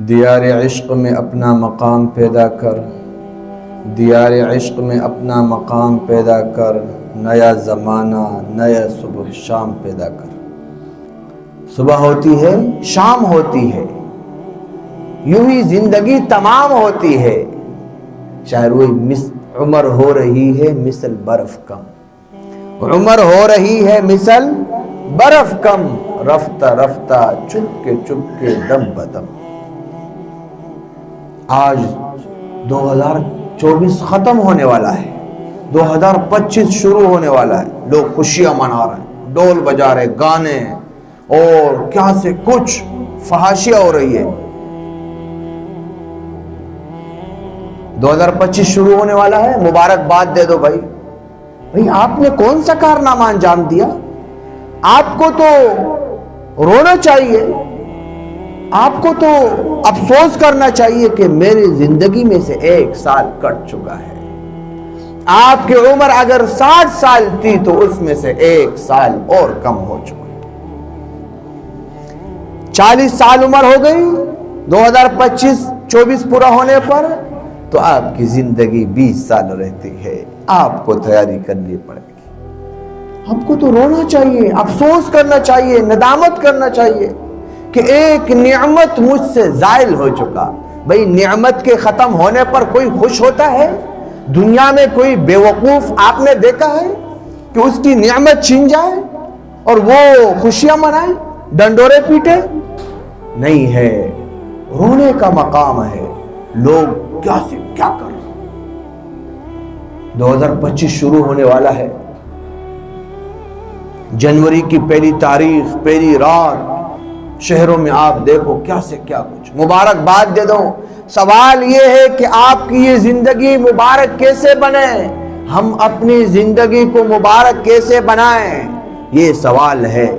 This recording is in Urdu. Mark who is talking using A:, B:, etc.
A: دیار عشق میں اپنا مقام پیدا کر، دیار عشق میں اپنا مقام پیدا کر، نیا زمانہ نیا صبح شام پیدا کر۔ صبح ہوتی ہے شام ہوتی ہے، یوں ہی زندگی تمام ہوتی ہے، چاہے روئی عمر ہو رہی ہے مثل برف کم، عمر ہو رہی ہے مثل برف کم، رفتہ رفتہ چپ کے دم بدم۔ آج 2024 ختم ہونے والا ہے، 2025 شروع ہونے والا ہے، لوگ خوشیاں منا رہے ہیں، ڈول بجا رہے، گانے اور کیا سے کچھ فحاشیاں ہو رہی ہے۔ 2025 شروع ہونے والا ہے، مبارکباد دے دو بھائی آپ نے کون سا کارنامہ انجام دیا؟ آپ کو تو رونا چاہیے، آپ کو تو افسوس کرنا چاہیے کہ میری زندگی میں سے 1 سال کٹ چکا ہے۔ آپ کی عمر اگر 60 سال تھی تو اس میں سے 1 سال اور کم ہو چکا ہے۔ 40 سال عمر ہو گئی 2025-24 پورا ہونے پر، تو آپ کی زندگی 20 سال رہتی ہے، آپ کو تیاری کرنی پڑے گی۔ آپ کو تو رونا چاہیے، افسوس کرنا چاہیے، ندامت کرنا چاہیے کہ ایک نعمت مجھ سے زائل ہو چکا۔ بھئی نعمت کے ختم ہونے پر کوئی خوش ہوتا ہے؟ دنیا میں کوئی بے وقوف آپ نے دیکھا ہے کہ اس کی نعمت چھن جائے اور وہ خوشیاں منائے، ڈنڈورے پیٹے؟ نہیں ہے، رونے کا مقام ہے۔ لوگ کیا سے کیا کر رہے ہیں۔ 2025 شروع ہونے والا ہے، جنوری کی پہلی تاریخ، پہلی رات، شہروں میں آپ دیکھو کیا سے کیا کچھ۔ مبارکباد دے دو۔ سوال یہ ہے کہ آپ کی یہ زندگی مبارک کیسے بنے؟ ہم اپنی زندگی کو مبارک کیسے بنائیں؟ یہ سوال ہے۔